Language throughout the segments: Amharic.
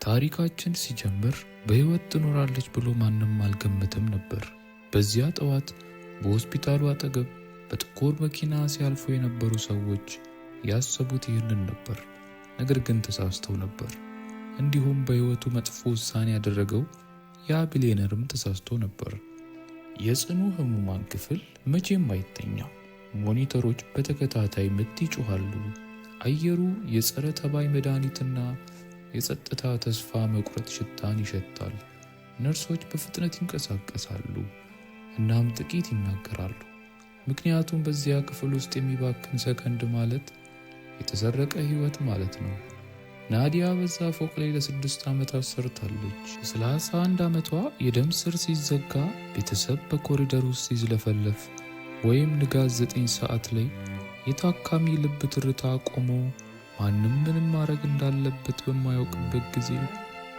ታሪካችን ሲጀምር በህይወት ትኖራለች ብሎ ማንም አልገመተም ነበር። በዚያ ጠዋት በሆስፒታሉ አጠገብ በጥቁር መኪና ሲያልፉ የነበሩ ሰዎች ያሰቡት ይህንን ነበር። ነገር ግን ተሳስተው ነበር። እንዲሁም በህይወቱ መጥፎ ውሳኔ ያደረገው ያ ቢሊየነርም ተሳስቶ ነበር። የጽኑ ህሙማን ክፍል መቼም አይተኛም። ሞኒተሮች በተከታታይ ምት ይጮኻሉ። አየሩ የጸረ ተባይ መድኃኒትና የጸጥታ ተስፋ መቁረጥ ሽታን ይሸታል። ነርሶች በፍጥነት ይንቀሳቀሳሉ፣ እናም ጥቂት ይናገራሉ። ምክንያቱም በዚያ ክፍል ውስጥ የሚባክን ሰከንድ ማለት የተሰረቀ ህይወት ማለት ነው። ናዲያ በዛ ፎቅ ላይ ለ6 ዓመታት ሰርታለች። የ31 ዓመቷ የደም ስር ሲዘጋ፣ ቤተሰብ በኮሪደር ውስጥ ሲዝለፈለፍ፣ ወይም ንጋት 9 ሰዓት ላይ የታካሚ ልብ ትርታ ቆሞ ማንም ምንም ማድረግ እንዳለበት በማያውቅበት ጊዜ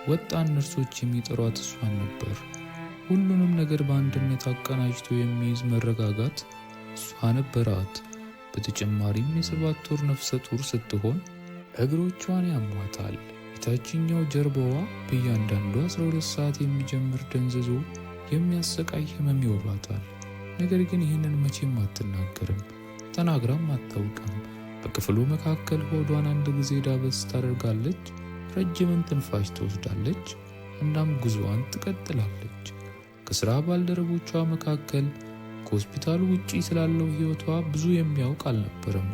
ወጣት ነርሶች የሚጠሯት እሷን ነበር። ሁሉንም ነገር በአንድነት አቀናጅቶ የሚይዝ መረጋጋት እሷ ነበራት። በተጨማሪም የ7 ወር ነፍሰ ጡር ስትሆን እግሮቿን ያሟታል። የታችኛው ጀርባዋ በእያንዳንዱ 12 ሰዓት የሚጀምር ደንዝዞ የሚያሰቃይ ህመም ይወሯታል። ነገር ግን ይህንን መቼም አትናገርም፣ ተናግራም አታውቅም። በክፍሉ መካከል ሆዷን አንድ ጊዜ ዳበስ ታደርጋለች፣ ረጅምን ትንፋሽ ትወስዳለች፣ እናም ጉዞዋን ትቀጥላለች። ከስራ ባልደረቦቿ መካከል ከሆስፒታሉ ውጪ ስላለው ህይወቷ ብዙ የሚያውቅ አልነበረም።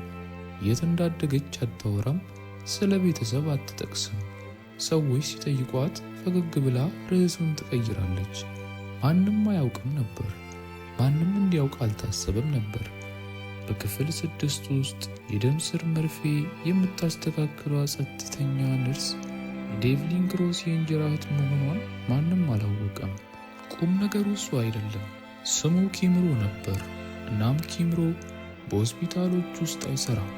የት እንዳደገች አታወራም፣ ስለ ቤተሰብ አትጠቅስም። ሰዎች ሲጠይቋት ፈገግ ብላ ርዕሱን ትቀይራለች። ማንም አያውቅም ነበር፣ ማንም እንዲያውቅ አልታሰበም ነበር። በክፍል 6 ውስጥ የደም ስር መርፌ የምታስተካክለው ጸጥተኛ ነርስ የዴቭሊን ግሮስ የእንጀራ እህት መሆኗን ማንም አላወቀም። ቁም ነገሩ እሱ አይደለም፣ ስሙ ኪምሮ ነበር። እናም ኪምሮ በሆስፒታሎች ውስጥ አይሰራም፣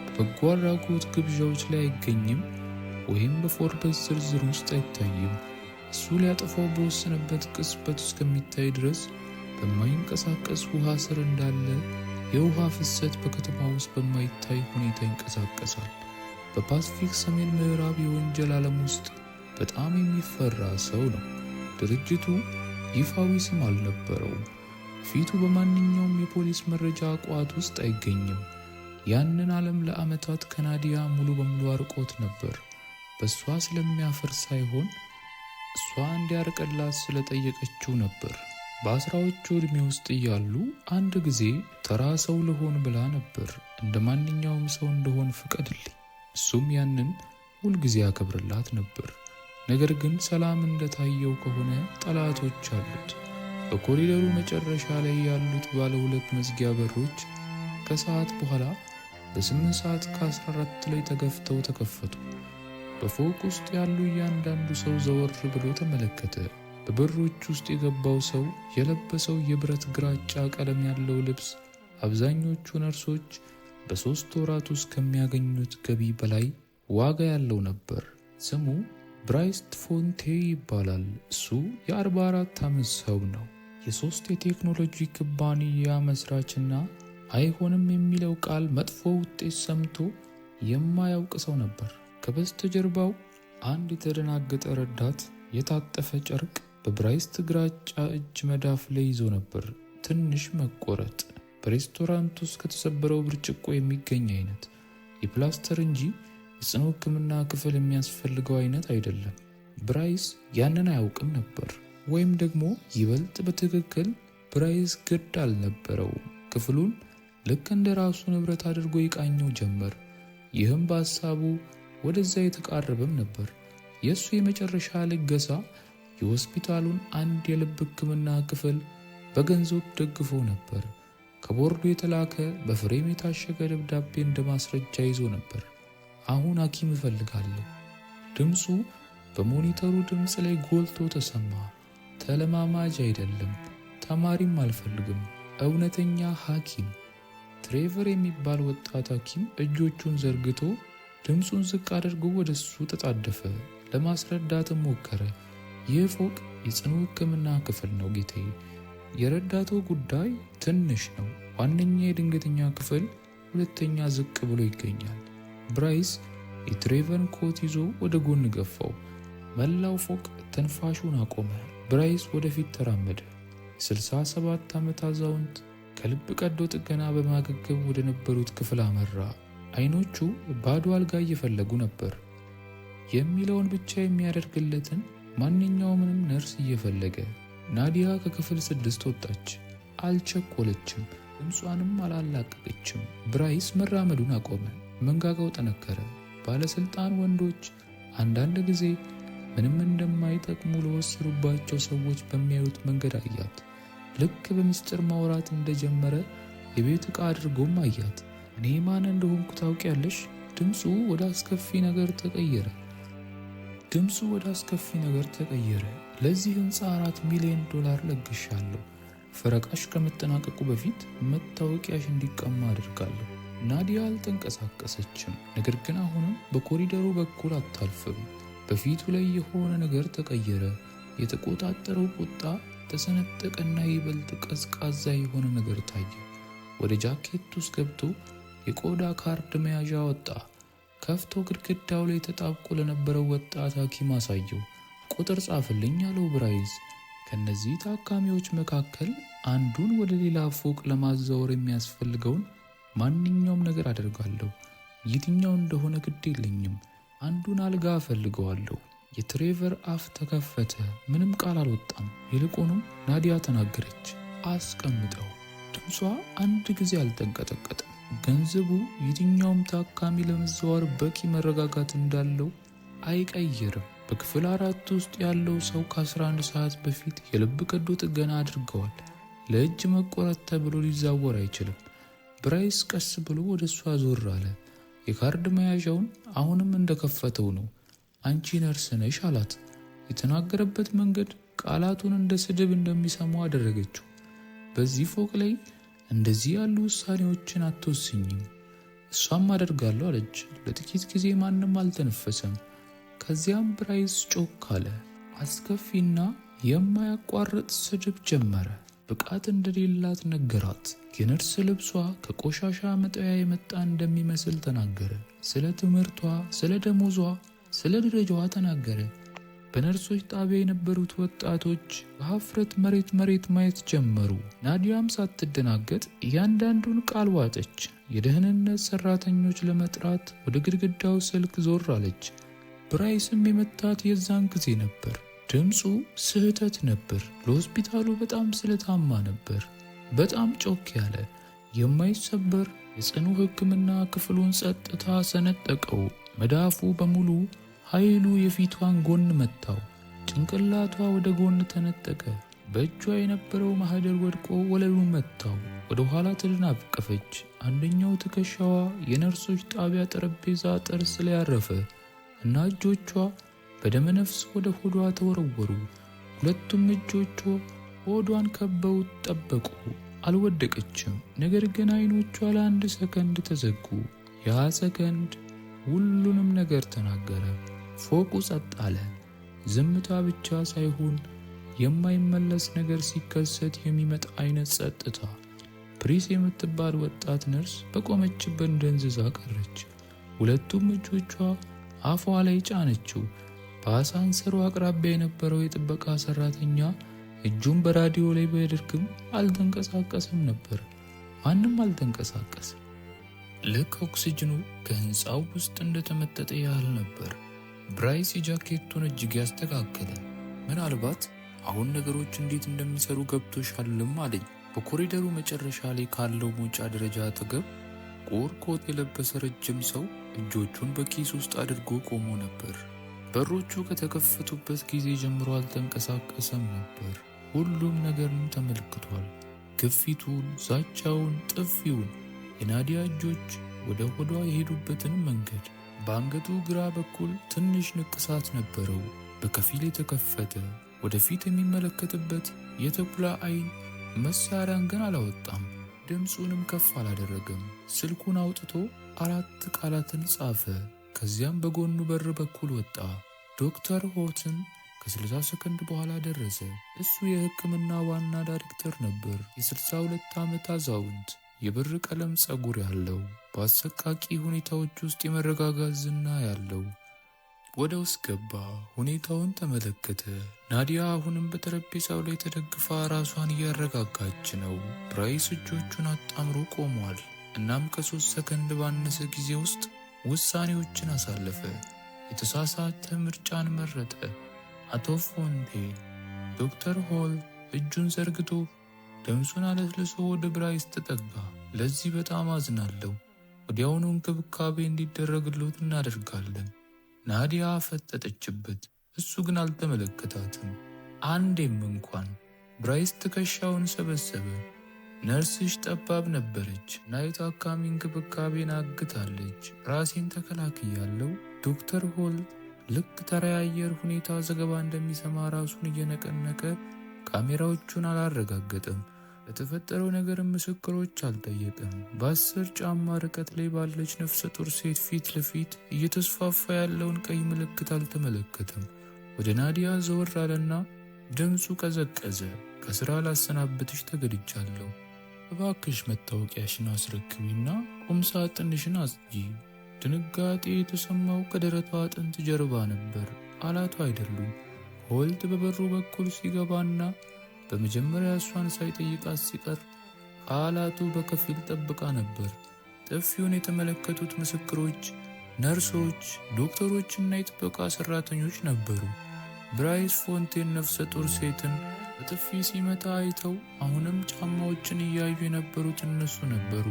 በበጎ አድራጎት ግብዣዎች ላይ አይገኝም፣ ወይም በፎርበስ ዝርዝር ውስጥ አይታይም። እሱ ሊያጠፋው በወሰነበት ቅጽበት እስከሚታይ ድረስ በማይንቀሳቀስ ውሃ ስር እንዳለ የውሃ ፍሰት በከተማ ውስጥ በማይታይ ሁኔታ ይንቀሳቀሳል። በፓሲፊክ ሰሜን ምዕራብ የወንጀል ዓለም ውስጥ በጣም የሚፈራ ሰው ነው። ድርጅቱ ይፋዊ ስም አልነበረውም። ፊቱ በማንኛውም የፖሊስ መረጃ ቋት ውስጥ አይገኝም። ያንን ዓለም ለዓመታት ከናዲያ ሙሉ በሙሉ አርቆት ነበር። በእሷ ስለሚያፈር ሳይሆን እሷ እንዲያርቅላት ስለጠየቀችው ነበር። በ10ዎቹ ዕድሜ ውስጥ እያሉ አንድ ጊዜ ተራ ሰው ልሆን ብላ ነበር። እንደ ማንኛውም ሰው እንደሆን ፍቀድልኝ። እሱም ያንን ሁልጊዜ ያከብርላት ነበር። ነገር ግን ሰላም እንደታየው ከሆነ ጠላቶች አሉት። በኮሪደሩ መጨረሻ ላይ ያሉት ባለ 2 መዝጊያ በሮች ከሰዓት በኋላ በ8 ሰዓት ከ14 ላይ ተገፍተው ተከፈቱ። በፎቅ ውስጥ ያሉ እያንዳንዱ ሰው ዘወር ብሎ ተመለከተ። በበሮች ውስጥ የገባው ሰው የለበሰው የብረት ግራጫ ቀለም ያለው ልብስ አብዛኞቹ ነርሶች በ3 ወራት ውስጥ ከሚያገኙት ገቢ በላይ ዋጋ ያለው ነበር። ስሙ ብራይስት ፎንቴ ይባላል። እሱ የ44 ዓመት ሰው ነው። የ3 የቴክኖሎጂ ኩባንያ መስራችና አይሆንም የሚለው ቃል መጥፎ ውጤት ሰምቶ የማያውቅ ሰው ነበር። ከበስተጀርባው አንድ የተደናገጠ ረዳት የታጠፈ ጨርቅ በብራይስት ግራጫ እጅ መዳፍ ላይ ይዞ ነበር። ትንሽ መቆረጥ፣ በሬስቶራንት ውስጥ ከተሰበረው ብርጭቆ የሚገኝ አይነት የፕላስተር እንጂ የጽኑ ሕክምና ክፍል የሚያስፈልገው አይነት አይደለም። ብራይስ ያንን አያውቅም ነበር፣ ወይም ደግሞ ይበልጥ በትክክል ብራይስ ግድ አልነበረውም። ክፍሉን ልክ እንደ ራሱ ንብረት አድርጎ ይቃኘው ጀመር። ይህም በሀሳቡ ወደዛ የተቃረበም ነበር። የእሱ የመጨረሻ ልገሳ የሆስፒታሉን አንድ የልብ ሕክምና ክፍል በገንዘብ ደግፎ ነበር። ከቦርዱ የተላከ በፍሬም የታሸገ ደብዳቤ እንደ ማስረጃ ይዞ ነበር። አሁን ሐኪም እፈልጋለሁ። ድምፁ በሞኒተሩ ድምፅ ላይ ጎልቶ ተሰማ። ተለማማጅ አይደለም፣ ተማሪም አልፈልግም፣ እውነተኛ ሐኪም። ትሬቨር የሚባል ወጣት ሐኪም እጆቹን ዘርግቶ ድምፁን ዝቅ አድርጎ ወደሱ ተጣደፈ። ለማስረዳትም ሞከረ። ይህ ፎቅ የጽኑ ሕክምና ክፍል ነው ጌታዬ። የረዳቱ ጉዳይ ትንሽ ነው። ዋነኛ የድንገተኛ ክፍል ሁለተኛ ዝቅ ብሎ ይገኛል። ብራይስ የትሬቨርን ኮት ይዞ ወደ ጎን ገፋው። መላው ፎቅ ትንፋሹን አቆመ። ብራይስ ወደፊት ተራመደ። የ67 ዓመት አዛውንት ከልብ ቀዶ ጥገና በማገገም ወደ ነበሩት ክፍል አመራ። አይኖቹ ባዶ አልጋ እየፈለጉ ነበር። የሚለውን ብቻ የሚያደርግለትን ማንኛውንም ነርስ እየፈለገ። ናዲያ ከክፍል 6 ወጣች። አልቸኮለችም፣ ድምጿንም አላላቀቀችም። ብራይስ መራመዱን አቆመ። መንጋጋው ጠነከረ። ባለስልጣን ወንዶች አንዳንድ ጊዜ ምንም እንደማይጠቅሙ ለወሰዱባቸው ሰዎች በሚያዩት መንገድ አያት። ልክ በሚስጥር ማውራት እንደጀመረ የቤት ዕቃ አድርጎም አያት። እኔ ማን እንደሆንኩ ታውቂያለሽ? ድምፁ ወደ አስከፊ ነገር ተቀየረ። ለዚህ ህንፃ $4 ሚሊዮን ለግሻለሁ። ፈረቃሽ ከመጠናቀቁ በፊት መታወቂያሽ እንዲቀማ አድርጋለሁ። ናዲያ አልተንቀሳቀሰችም። ነገር ግን አሁንም በኮሪደሩ በኩል አታልፍም። በፊቱ ላይ የሆነ ነገር ተቀየረ። የተቆጣጠረው ቁጣ ተሰነጠቀና ይበልጥ ቀዝቃዛ የሆነ ነገር ታየ። ወደ ጃኬት ውስጥ ገብቶ የቆዳ ካርድ መያዣ ወጣ። ከፍቶ ግድግዳው ላይ ተጣብቆ ለነበረው ወጣት ሐኪም አሳየው። ቁጥር ጻፍልኝ አለው ብራይስ። ከነዚህ ታካሚዎች መካከል አንዱን ወደ ሌላ ፎቅ ለማዛወር የሚያስፈልገውን ማንኛውም ነገር አደርጋለሁ። የትኛው እንደሆነ ግድ የለኝም። አንዱን አልጋ እፈልገዋለሁ። የትሬቨር አፍ ተከፈተ። ምንም ቃል አልወጣም። ይልቁንም ናዲያ ተናገረች። አስቀምጠው። ድምጿ አንድ ጊዜ አልተንቀጠቀጠም። ገንዘቡ የትኛውም ታካሚ ለመዘዋወር በቂ መረጋጋት እንዳለው አይቀይርም። በክፍል 4 ውስጥ ያለው ሰው ከ11 ሰዓት በፊት የልብ ቀዶ ጥገና አድርገዋል። ለእጅ መቆረጥ ተብሎ ሊዛወር አይችልም። ብራይስ ቀስ ብሎ ወደ እሷ ዞር አለ። የካርድ መያዣውን አሁንም እንደከፈተው ነው። አንቺ ነርስ ነሽ አላት። የተናገረበት መንገድ ቃላቱን እንደ ስድብ እንደሚሰሙ አደረገችው። በዚህ ፎቅ ላይ እንደዚህ ያሉ ውሳኔዎችን አትወስኝም። እሷም አደርጋለሁ አለች። ለጥቂት ጊዜ ማንም አልተነፈሰም። ከዚያም ብራይስ ጮክ አለ። አስከፊና የማያቋርጥ ስድብ ጀመረ። ብቃት እንደሌላት ነገራት። የነርስ ልብሷ ከቆሻሻ መጣያ የመጣ እንደሚመስል ተናገረ። ስለ ትምህርቷ፣ ስለ ደሞዟ፣ ስለ ደረጃዋ ተናገረ። በነርሶች ጣቢያ የነበሩት ወጣቶች በሀፍረት መሬት ማየት ጀመሩ። ናዲያም ሳትደናገጥ እያንዳንዱን ቃል ዋጠች። የደህንነት ሰራተኞች ለመጥራት ወደ ግድግዳው ስልክ ዞር አለች። ብራይስም የመታት የዛን ጊዜ ነበር። ድምፁ ስህተት ነበር። ለሆስፒታሉ በጣም ስለታማ ነበር። በጣም ጮክ ያለ የማይሰበር የጽኑ ሕክምና ክፍሉን ጸጥታ ሰነጠቀው። መዳፉ በሙሉ ኃይሉ የፊቷን ጎን መታው። ጭንቅላቷ ወደ ጎን ተነጠቀ። በእጇ የነበረው ማህደር ወድቆ ወለሉን መታው። ወደ ኋላ ተደናቀፈች። አንደኛው ትከሻዋ የነርሶች ጣቢያ ጠረጴዛ ጥርስ ላይ አረፈ እና እጆቿ በደመነፍስ ወደ ሆዷ ተወረወሩ። ሁለቱም እጆቿ ሆዷን ከበው ጠበቁ። አልወደቀችም። ነገር ግን አይኖቿ ለአንድ ሰከንድ ተዘጉ። ያ ሰከንድ ሁሉንም ነገር ተናገረ። ፎቁ ጸጥ አለ። ዝምታ ብቻ ሳይሆን የማይመለስ ነገር ሲከሰት የሚመጣ አይነት ጸጥታ። ፕሪስ የምትባል ወጣት ነርስ በቆመችበት ደንዝዛ ቀረች። ሁለቱም እጆቿ አፏ ላይ ጫነችው። በአሳንሰሩ አቅራቢያ የነበረው የጥበቃ ሰራተኛ እጁን በራዲዮ ላይ ቢያደርግም አልተንቀሳቀሰም ነበር። ማንም አልተንቀሳቀሰም። ልክ ኦክሲጅኑ ከህንፃው ውስጥ እንደተመጠጠ ያህል ነበር። ብራይስ የጃኬቱን እጅግ ያስተካከለ። ምናልባት አሁን ነገሮች እንዴት እንደሚሰሩ ገብቶሻልም አለኝ። በኮሪደሩ መጨረሻ ላይ ካለው መውጫ ደረጃ አጠገብ ጥቁር ኮት የለበሰ ረጅም ሰው እጆቹን በኪስ ውስጥ አድርጎ ቆሞ ነበር። በሮቹ ከተከፈቱበት ጊዜ ጀምሮ አልተንቀሳቀሰም ነበር። ሁሉም ነገርን ተመልክቷል። ግፊቱን፣ ዛቻውን፣ ጥፊውን፣ የናዲያ እጆች ወደ ሆዷ የሄዱበትን መንገድ። በአንገቱ ግራ በኩል ትንሽ ንቅሳት ነበረው። በከፊል የተከፈተ ወደፊት የሚመለከትበት የተኩላ አይን። መሳሪያን ግን አላወጣም። ድምፁንም ከፍ አላደረገም። ስልኩን አውጥቶ 4 ቃላትን ጻፈ። ከዚያም በጎኑ በር በኩል ወጣ። ዶክተር ሆትን ከ60 ሰከንድ በኋላ ደረሰ። እሱ የሕክምና ዋና ዳይሬክተር ነበር። የ62 ዓመት አዛውንት፣ የብር ቀለም ጸጉር ያለው፣ በአሰቃቂ ሁኔታዎች ውስጥ የመረጋጋት ዝና ያለው። ወደ ውስጥ ገባ። ሁኔታውን ተመለከተ። ናዲያ አሁንም በጠረጴዛው ላይ ተደግፋ ራሷን እያረጋጋች ነው። ብራይስ እጆቹን አጣምሮ ቆሟል። እናም ከ3 ሰከንድ ባነሰ ጊዜ ውስጥ ውሳኔዎችን አሳለፈ። የተሳሳተ ምርጫን መረጠ። አቶ ፎንቴ። ዶክተር ሆል እጁን ዘርግቶ ድምፁን አለስልሶ ወደ ብራይስ ተጠጋ። ለዚህ በጣም አዝናለሁ። ወዲያውኑ እንክብካቤ እንዲደረግሎት እናደርጋለን። ናዲያ ፈጠጠችበት። እሱ ግን አልተመለከታትም አንዴም እንኳን። ብራይስ ትከሻውን ሰበሰበ። ነርስሽ ጠባብ ነበረች እና የታካሚ እንክብካቤን አግታለች። ራሴን ተከላክያለሁ። ዶክተር ሆል ልክ ተራ የአየር ሁኔታ ዘገባ እንደሚሰማ ራሱን እየነቀነቀ ካሜራዎቹን አላረጋገጠም። ለተፈጠረው ነገርም ምስክሮች አልጠየቀም። በ10 ጫማ ርቀት ላይ ባለች ነፍሰ ጡር ሴት ፊት ለፊት እየተስፋፋ ያለውን ቀይ ምልክት አልተመለከተም። ወደ ናዲያ ዘወር አለና ድምፁ ቀዘቀዘ። ከስራ ላሰናብትሽ ተገድጃለሁ። እባክሽ መታወቂያሽን አስረክቢና ቁምሳጥንሽን አጽጂ። ድንጋጤ የተሰማው ከደረቷ አጥንት ጀርባ ነበር፣ ቃላቱ አይደሉም። ሆልት በበሩ በኩል ሲገባና በመጀመሪያ እሷን ሳይጠይቃት ሲቀር ቃላቱ በከፊል ጠብቃ ነበር። ጥፊውን የተመለከቱት ምስክሮች፣ ነርሶች፣ ዶክተሮችና የጥበቃ ሰራተኞች ነበሩ። ብራይስ ፎንቴን ነፍሰ ጡር ሴትን በጥፊ ሲመታ አይተው አሁንም ጫማዎችን እያዩ የነበሩት እነሱ ነበሩ።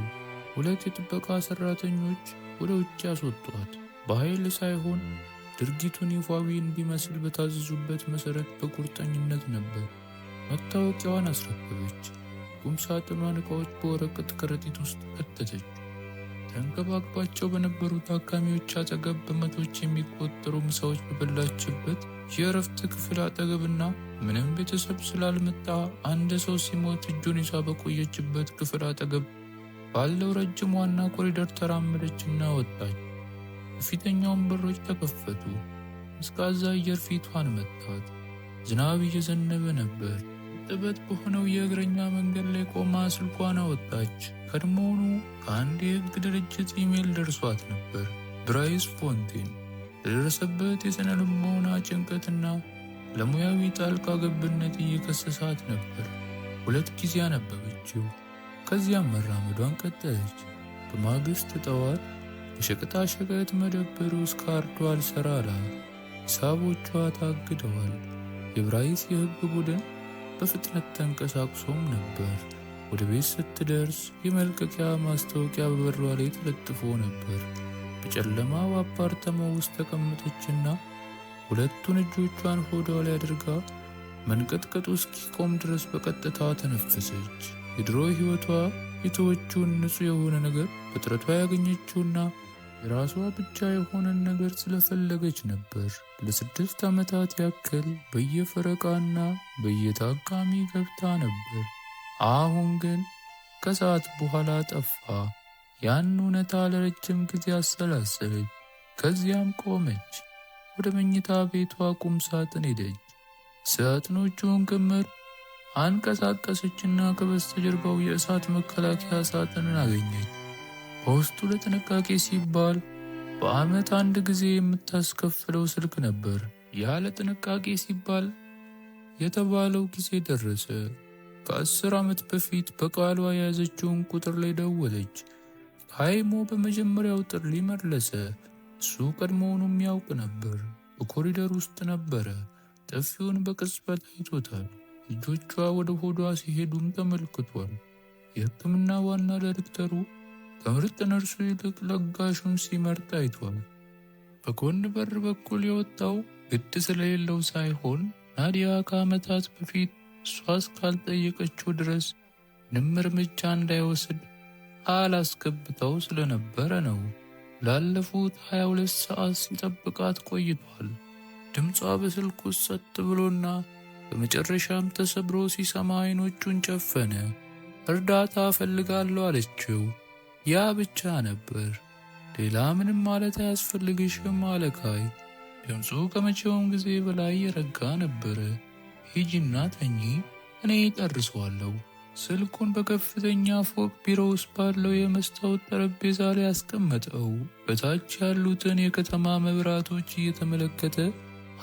2 የጥበቃ ሰራተኞች ወደ ውጭ ያስወጧት። በኃይል ሳይሆን ድርጊቱን ይፋዊ እንዲመስል በታዘዙበት መሰረት በቁርጠኝነት ነበር። መታወቂያዋን አስረከበች። ቁምሳጥኗን ዕቃዎች በወረቀት ከረጢት ውስጥ ከተተች። ተንከባክባቸው በነበሩ ታካሚዎች አጠገብ በመቶች የሚቆጠሩ ምሳዎች በበላችበት የእረፍት ክፍል አጠገብና ምንም ቤተሰብ ስላልመጣ አንድ ሰው ሲሞት እጁን ይዛ በቆየችበት ክፍል አጠገብ ባለው ረጅም ዋና ኮሪደር ተራመደችና ወጣች። የፊተኛውን በሮች ተከፈቱ። ቀዝቃዛ አየር ፊቷን መታት። ዝናብ እየዘነበ ነበር። ጥበት በሆነው የእግረኛ መንገድ ላይ ቆማ ስልኳን አወጣች። ቀድሞውኑ ከአንድ የሕግ ድርጅት ኢሜል ደርሷት ነበር። ብራይስ ፎንቴን ለደረሰበት የሥነ ልቦና ጭንቀትና ለሙያዊ ጣልቃ ገብነት እየከሰሳት ነበር። 2 ጊዜ አነበበችው። ከዚያም መራመዷን ቀጠለች። በማግስት ጠዋት የሸቀጣሸቀጥ መደብር ውስጥ ካርዱ አልሰራ አለ። ሂሳቦቿ ታግደዋል። የብራይስ የሕግ ቡድን በፍጥነት ተንቀሳቅሶም ነበር። ወደ ቤት ስትደርስ የመልቀቂያ ማስታወቂያ በበሯ ላይ ተለጥፎ ነበር። በጨለማው አፓርታማ ውስጥ ተቀመጠችና 2ቱን እጆቿን ሆዷ ላይ አድርጋ መንቀጥቀጡ እስኪቆም ድረስ በቀጥታ ተነፈሰች። የድሮ ሕይወቷ የተወችውን ንጹሕ የሆነ ነገር በጥረቷ ያገኘችውና የራሷ ብቻ የሆነን ነገር ስለፈለገች ነበር። ለ6 ዓመታት ያክል በየፈረቃና በየታካሚ ገብታ ነበር። አሁን ግን ከሰዓት በኋላ ጠፋ። ያን እውነታ ለረጅም ጊዜ አሰላሰለች። ከዚያም ቆመች። ወደ መኝታ ቤቷ ቁም ሳጥን ሄደች። ሳጥኖቹን ክምር አንቀሳቀሰችና ከበስተጀርባው የእሳት መከላከያ ሳጥንን አገኘች። በውስጡ ለጥንቃቄ ሲባል በዓመት 1 ጊዜ የምታስከፍለው ስልክ ነበር። ያለ ጥንቃቄ ሲባል የተባለው ጊዜ ደረሰ። ከ10 ዓመት በፊት በቃሏ የያዘችውን ቁጥር ላይ ደወለች። ሃይሞ በመጀመሪያው ጥሪ መለሰ። እሱ ቀድሞውኑ ያውቅ ነበር። በኮሪደር ውስጥ ነበረ። ጥፊውን በቅጽበት አይቶታል። እጆቿ ወደ ሆዷ ሲሄዱም ተመልክቷል። የሕክምና ዋና ዳይሬክተሩ ከምርጥ ነርሱ ይልቅ ለጋሹን ሲመርጥ አይቷል። በጎን በር በኩል የወጣው ግድ ስለሌለው ሳይሆን ናዲያ ከዓመታት በፊት እሷ እስካልጠየቀችው ድረስ ምንም እርምጃ እንዳይወስድ አላስገብተው ስለነበረ ነው። ላለፉት 22 ሰዓት ሲጠብቃት ቆይቷል። ድምጿ በስልኩ ጸጥ ብሎና በመጨረሻም ተሰብሮ ሲሰማ አይኖቹን ጨፈነ። እርዳታ እፈልጋለሁ አለችው። ያ ብቻ ነበር። ሌላ ምንም ማለት አያስፈልግሽም አለ ካይ። ድምፁ ከመቼውም ጊዜ በላይ የረጋ ነበረ። ሂጂና ተኚ፣ እኔ እጨርሰዋለሁ ስልኩን በከፍተኛ ፎቅ ቢሮ ውስጥ ባለው የመስታወት ጠረጴዛ ላይ አስቀመጠው። በታች ያሉትን የከተማ መብራቶች እየተመለከተ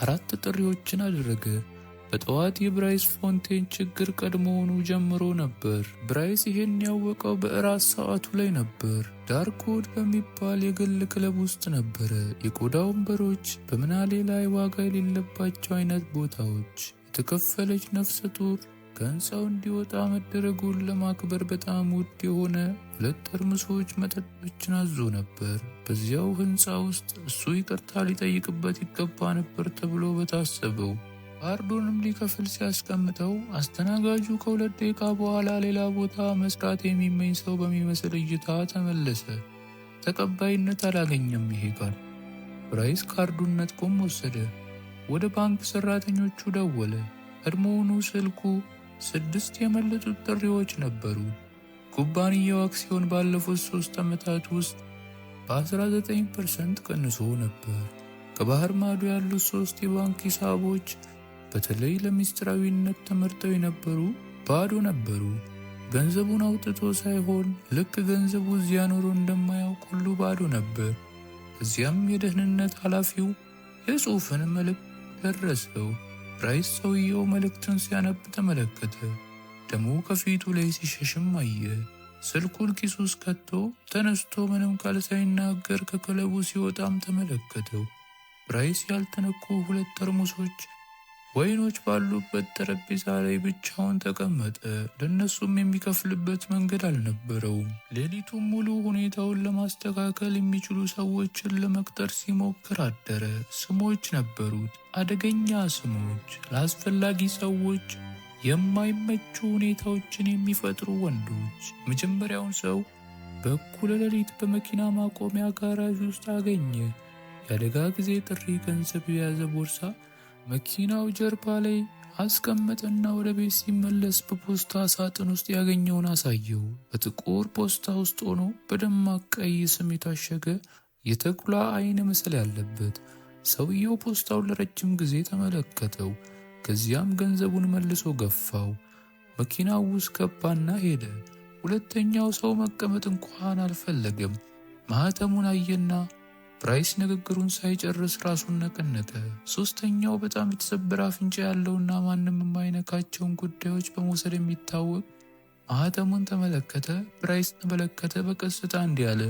4 ጥሪዎችን አደረገ። በጠዋት የብራይስ ፎንቴን ችግር ቀድሞውኑ ጀምሮ ነበር። ብራይስ ይሄን ያወቀው በእራት ሰዓቱ ላይ ነበር። ዳርክውድ በሚባል የግል ክለብ ውስጥ ነበረ። የቆዳ ወንበሮች፣ በምናሌ ላይ ዋጋ የሌለባቸው አይነት ቦታዎች። የተከፈለች ነፍሰ ጡር ከህንፃው እንዲወጣ መደረጉን ለማክበር በጣም ውድ የሆነ 2 ጠርሙሶች መጠጦችን አዞ ነበር። በዚያው ህንፃ ውስጥ እሱ ይቅርታ ሊጠይቅበት ይገባ ነበር ተብሎ በታሰበው ካርዱንም ሊከፍል ሲያስቀምጠው አስተናጋጁ ከ2 ደቂቃ በኋላ ሌላ ቦታ መስራት የሚመኝ ሰው በሚመስል እይታ ተመለሰ። ተቀባይነት አላገኘም ይሄ ካርድ። ብራይስ ካርዱን ነጥቆም ወሰደ። ወደ ባንክ ሰራተኞቹ ደወለ። ቀድሞውኑ ስልኩ 6 የመለጡት ጥሪዎች ነበሩ። ኩባንያው አክሲዮን ባለፉት 3 ዓመታት ውስጥ በ19% ቀንሶ ነበር። ከባህር ማዶ ያሉት 3 የባንክ ሂሳቦች በተለይ ለሚስጥራዊነት ተመርጠው የነበሩ ባዶ ነበሩ። ገንዘቡን አውጥቶ ሳይሆን ልክ ገንዘቡ እዚያ ኖሮ እንደማያውቅ ሁሉ ባዶ ነበር። እዚያም የደህንነት ኃላፊው የጽሑፍን መልእክት ደረሰው። ብራይስ ሰውየው መልእክቱን ሲያነብ ተመለከተ። ደሙ ከፊቱ ላይ ሲሸሽም አየ። ስልኩን ኪሱ ውስጥ ከቶ ተነስቶ ምንም ቃል ሳይናገር ከክለቡ ሲወጣም ተመለከተው። ብራይስ ያልተነኩ 2 ጠርሙሶች ወይኖች ባሉበት ጠረጴዛ ላይ ብቻውን ተቀመጠ። ለነሱም የሚከፍልበት መንገድ አልነበረውም። ሌሊቱን ሙሉ ሁኔታውን ለማስተካከል የሚችሉ ሰዎችን ለመቅጠር ሲሞክር አደረ። ስሞች ነበሩት፣ አደገኛ ስሞች፣ ለአስፈላጊ ሰዎች የማይመቹ ሁኔታዎችን የሚፈጥሩ ወንዶች። መጀመሪያውን ሰው በእኩለ ሌሊት በመኪና ማቆሚያ ጋራዥ ውስጥ አገኘ። የአደጋ ጊዜ ጥሪ ገንዘብ የያዘ ቦርሳ መኪናው ጀርባ ላይ አስቀመጠና ወደ ቤት ሲመለስ በፖስታ ሳጥን ውስጥ ያገኘውን አሳየው። በጥቁር ፖስታ ውስጥ ሆኖ በደማቅ ቀይ ስም የታሸገ የተኩላ አይን ምስል ያለበት። ሰውየው ፖስታውን ለረጅም ጊዜ ተመለከተው። ከዚያም ገንዘቡን መልሶ ገፋው። መኪናው ውስጥ ገባና ሄደ። ሁለተኛው ሰው መቀመጥ እንኳን አልፈለገም። ማህተሙን አየና ብራይስ ንግግሩን ሳይጨርስ ራሱን ነቀነቀ። ሶስተኛው በጣም የተሰበረ አፍንጫ ያለውና ማንም የማይነካቸውን ጉዳዮች በመውሰድ የሚታወቅ ማህተሙን ተመለከተ። ብራይስ ተመለከተ። በቀስታ እንዲህ አለ፣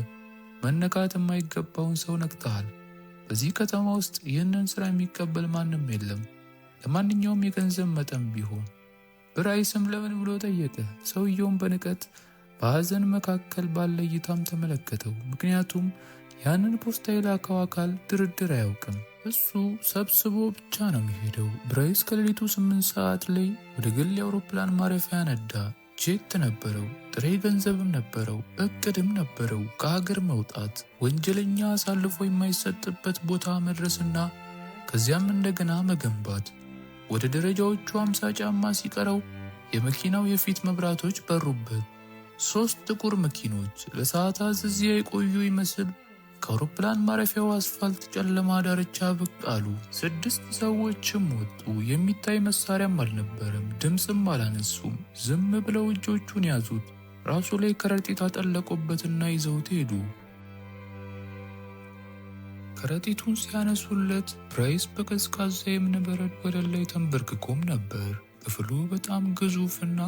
መነካት የማይገባውን ሰው ነክተሃል። በዚህ ከተማ ውስጥ ይህንን ስራ የሚቀበል ማንም የለም፣ ለማንኛውም የገንዘብ መጠን ቢሆን። ብራይስም ለምን ብሎ ጠየቀ። ሰውየውም በንቀት በሐዘን መካከል ባለ እይታም ተመለከተው። ምክንያቱም ያንን ፖስታ የላከው አካል ድርድር አያውቅም። እሱ ሰብስቦ ብቻ ነው የሚሄደው። ብራይስ ከሌሊቱ 8 ሰዓት ላይ ወደ ግል የአውሮፕላን ማረፊያ ነዳ። ጄት ነበረው፣ ጥሬ ገንዘብም ነበረው፣ እቅድም ነበረው። ከሀገር መውጣት፣ ወንጀለኛ አሳልፎ የማይሰጥበት ቦታ መድረስና ከዚያም እንደገና መገንባት። ወደ ደረጃዎቹ 50 ጫማ ሲቀረው የመኪናው የፊት መብራቶች በሩበት። 3 ጥቁር መኪኖች ለሰዓታት እዚያ የቆዩ ይመስል ከአውሮፕላን ማረፊያው አስፋልት ጨለማ ዳርቻ ብቅ አሉ። 6 ሰዎችም ወጡ። የሚታይ መሳሪያም አልነበረም፣ ድምፅም አላነሱም። ዝም ብለው እጆቹን ያዙት። ራሱ ላይ ከረጢት አጠለቁበትና ይዘውት ሄዱ። ከረጢቱን ሲያነሱለት ብራይስ በቀዝቃዛ የእብነበረድ ወለል ላይ ተንበርክኮም ነበር። ክፍሉ በጣም ግዙፍና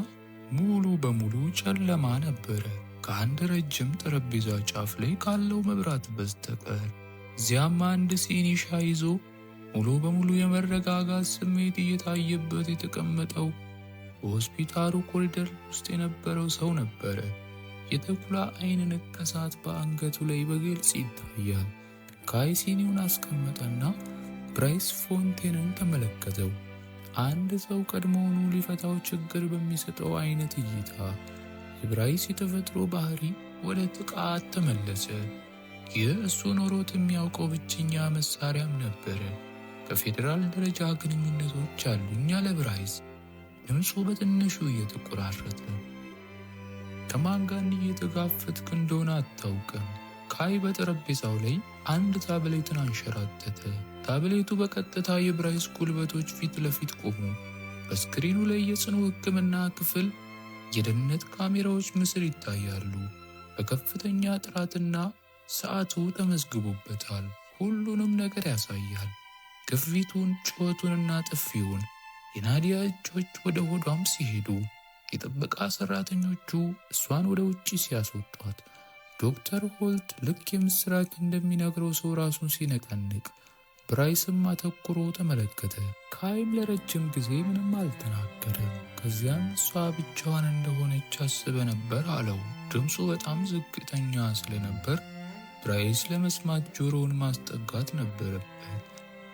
ሙሉ በሙሉ ጨለማ ነበረ፣ ከአንድ ረጅም ጠረጴዛ ጫፍ ላይ ካለው መብራት በስተቀር። እዚያም አንድ ሲኒ ሻይ ይዞ ሙሉ በሙሉ የመረጋጋት ስሜት እየታየበት የተቀመጠው በሆስፒታሉ ኮሪደር ውስጥ የነበረው ሰው ነበረ። የተኩላ አይን ንቅሳት በአንገቱ ላይ በግልጽ ይታያል። ካይ ሲኒውን አስቀመጠና ብራይስ ፎንቴንን ተመለከተው። አንድ ሰው ቀድሞውኑ ሊፈታው ችግር በሚሰጠው አይነት እይታ የብራይስ የተፈጥሮ ባህሪ ወደ ጥቃት ተመለሰ። ይህ እሱ ኖሮት የሚያውቀው ብቸኛ መሳሪያም ነበረ። ከፌዴራል ደረጃ ግንኙነቶች አሉኝ አለ ብራይስ፣ ድምፁ በትንሹ እየተቆራረጠ። ከማን ጋር እየተጋፈጥክ እንደሆነ አታውቅም። ካይ በጠረጴዛው ላይ አንድ ታብሌትን አንሸራተተ። ታብሌቱ በቀጥታ የብራይስ ጉልበቶች ፊት ለፊት ቆሙ። በስክሪኑ ላይ የጽኑ ሕክምና ክፍል የደህንነት ካሜራዎች ምስል ይታያሉ። በከፍተኛ ጥራትና ሰዓቱ ተመዝግቦበታል። ሁሉንም ነገር ያሳያል። ግፊቱን፣ ጩኸቱንና ጥፊውን። የናዲያ እጆች ወደ ሆዷም ሲሄዱ፣ የጥበቃ ሰራተኞቹ እሷን ወደ ውጪ ሲያስወጧት፣ ዶክተር ሆልት ልክ የምስራች እንደሚነግረው ሰው ራሱን ሲነቀንቅ ብራይስም አተኩሮ ተመለከተ። ካይም ለረጅም ጊዜ ምንም አልተናገረም። ከዚያም እሷ ብቻዋን እንደሆነች አስበ ነበር አለው። ድምፁ በጣም ዝቅተኛ ስለነበር ብራይስ ለመስማት ጆሮውን ማስጠጋት ነበረበት።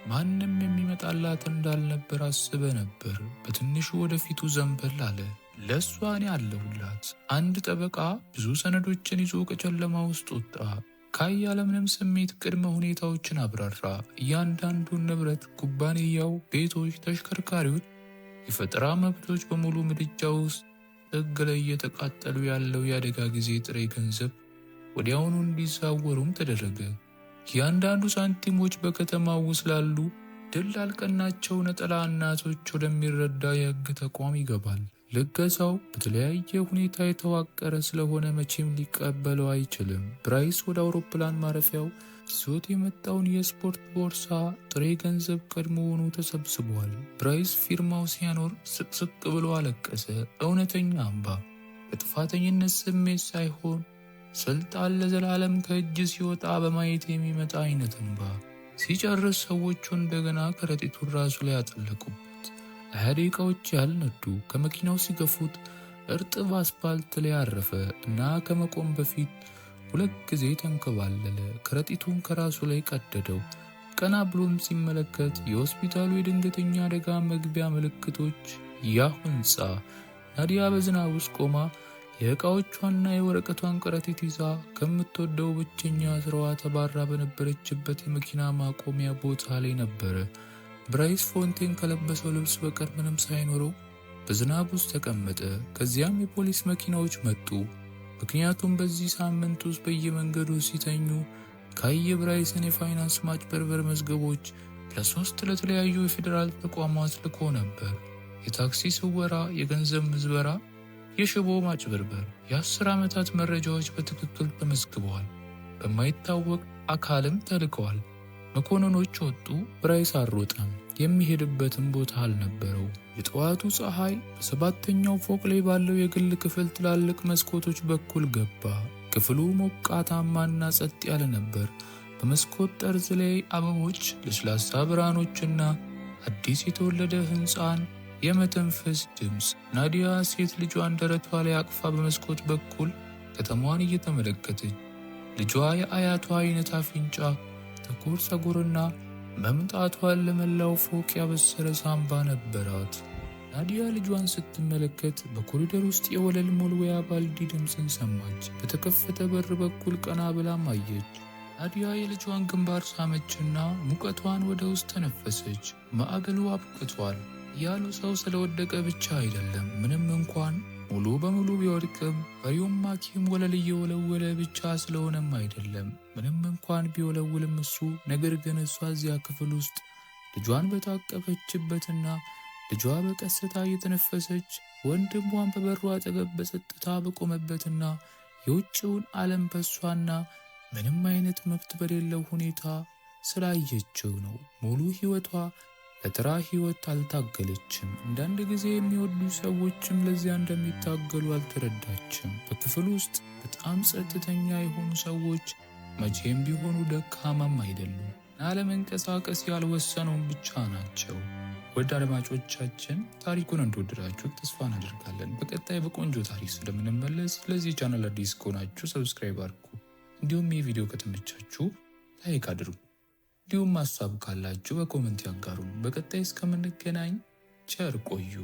ማንም የሚመጣላት እንዳልነበር አስበ ነበር። በትንሹ ወደፊቱ ዘንበል አለ። ለእሷ እኔ አለሁላት። አንድ ጠበቃ ብዙ ሰነዶችን ይዞ ከጨለማ ውስጥ ወጣ። ካይ ያለምንም ስሜት ቅድመ ሁኔታዎችን አብራራ። እያንዳንዱን ንብረት፣ ኩባንያው፣ ቤቶች፣ ተሽከርካሪዎች፣ የፈጠራ መብቶች በሙሉ ምድጃ ውስጥ ጥግ ላይ እየተቃጠሉ ያለው የአደጋ ጊዜ ጥሬ ገንዘብ ወዲያውኑ እንዲዛወሩም ተደረገ። እያንዳንዱ ሳንቲሞች በከተማው ውስጥ ላሉ ድል ላልቀናቸው ነጠላ እናቶች ወደሚረዳ የሕግ ተቋም ይገባል። ልገሳው በተለያየ ሁኔታ የተዋቀረ ስለሆነ መቼም ሊቀበለው አይችልም። ብራይስ ወደ አውሮፕላን ማረፊያው ይዞት የመጣውን የስፖርት ቦርሳ ጥሬ ገንዘብ ቀድሞውኑ ተሰብስቧል። ብራይስ ፊርማው ሲያኖር ስቅስቅ ብሎ አለቀሰ። እውነተኛ እንባ፣ በጥፋተኝነት ስሜት ሳይሆን ስልጣን ለዘላለም ከእጅ ሲወጣ በማየት የሚመጣ አይነት እንባ። ሲጨርስ ሰዎቹ እንደገና ከረጢቱን ራሱ ላይ አጠለቁበት። 20 ደቂቃዎች ያህል ነዱ። ከመኪናው ሲገፉት እርጥብ አስፓልት ላይ አረፈ እና ከመቆም በፊት 2 ጊዜ ተንከባለለ። ከረጢቱን ከራሱ ላይ ቀደደው። ቀና ብሎም ሲመለከት የሆስፒታሉ የድንገተኛ አደጋ መግቢያ ምልክቶች፣ ያ ሕንፃ። ናዲያ በዝናብ ውስጥ ቆማ የዕቃዎቿና የወረቀቷን ከረጢት ይዛ ከምትወደው ብቸኛ ስራዋ ተባራ በነበረችበት የመኪና ማቆሚያ ቦታ ላይ ነበረ። ብራይስ ፎንቴን ከለበሰው ልብስ በቀር ምንም ሳይኖረው በዝናብ ውስጥ ተቀመጠ። ከዚያም የፖሊስ መኪናዎች መጡ። ምክንያቱም በዚህ ሳምንት ውስጥ በየመንገዱ ሲተኙ ካይ የብራይስን የፋይናንስ ማጭበርበር መዝገቦች ለ3 ለተለያዩ የፌዴራል ተቋማት ልኮ ነበር። የታክሲ ስወራ፣ የገንዘብ ምዝበራ፣ የሽቦ ማጭበርበር። የ10 ዓመታት መረጃዎች በትክክል ተመዝግበዋል። በማይታወቅ አካልም ተልከዋል። መኮንኖች ወጡ። ብራይስ አልሮጠም። የሚሄድበትም ቦታ አልነበረው። የጠዋቱ ፀሐይ በ7ኛው ፎቅ ላይ ባለው የግል ክፍል ትላልቅ መስኮቶች በኩል ገባ። ክፍሉ ሞቃታማና ጸጥ ያለ ነበር። በመስኮት ጠርዝ ላይ አበቦች፣ ለስላሳ ብርሃኖችና አዲስ የተወለደ ሕፃን የመተንፈስ ድምፅ። ናዲያ ሴት ልጇን ደረቷ ላይ አቅፋ በመስኮት በኩል ከተማዋን እየተመለከተች፣ ልጇ የአያቷ አይነት አፍንጫ፣ ጥቁር ፀጉርና መምጣቷን ለመላው ፎቅ ያበሰረ ሳምባ ነበራት። ናዲያ ልጇን ስትመለከት በኮሪደር ውስጥ የወለል ሞልወያ ባልዲ ድምፅን ሰማች። በተከፈተ በር በኩል ቀና ብላም አየች። ናዲያ የልጇን ግንባር ሳመችና ሙቀቷን ወደ ውስጥ ተነፈሰች። ማዕበሉ አብቅቷል ያሉ ሰው ስለወደቀ ብቻ አይደለም። ምንም እንኳን ሙሉ በሙሉ ቢወድቅም ፈሪውም ሐኪም ወለል እየወለወለ ብቻ ስለሆነም አይደለም። ምንም እንኳን ቢወለውልም እሱ፣ ነገር ግን እሷ እዚያ ክፍል ውስጥ ልጇን በታቀፈችበትና ልጇ በቀስታ እየተነፈሰች ወንድሟን በበሩ አጠገብ በጸጥታ በቆመበትና የውጭውን ዓለም በሷና ምንም አይነት መብት በሌለው ሁኔታ ስላየችው ነው። ሙሉ ሕይወቷ ለተራ ሕይወት አልታገለችም። አንዳንድ ጊዜ የሚወዱ ሰዎችም ለዚያ እንደሚታገሉ አልተረዳችም። በክፍል ውስጥ በጣም ጸጥተኛ የሆኑ ሰዎች መቼም ቢሆኑ ደካማም አይደሉም እና ለመንቀሳቀስ ያልወሰነውን ብቻ ናቸው። ወደ አድማጮቻችን ታሪኩን እንደወደዳችሁ ተስፋ እናደርጋለን። በቀጣይ በቆንጆ ታሪክ ስለምንመለስ ለዚህ ቻናል አዲስ ከሆናችሁ ሰብስክራይብ አድርጉ። እንዲሁም ይህ ቪዲዮ ከተመቻችሁ ላይክ አድርጉ። እንዲሁም ሀሳብ ካላችሁ በኮሜንት ያጋሩን። በቀጣይ እስከምንገናኝ ቸር ቆዩ።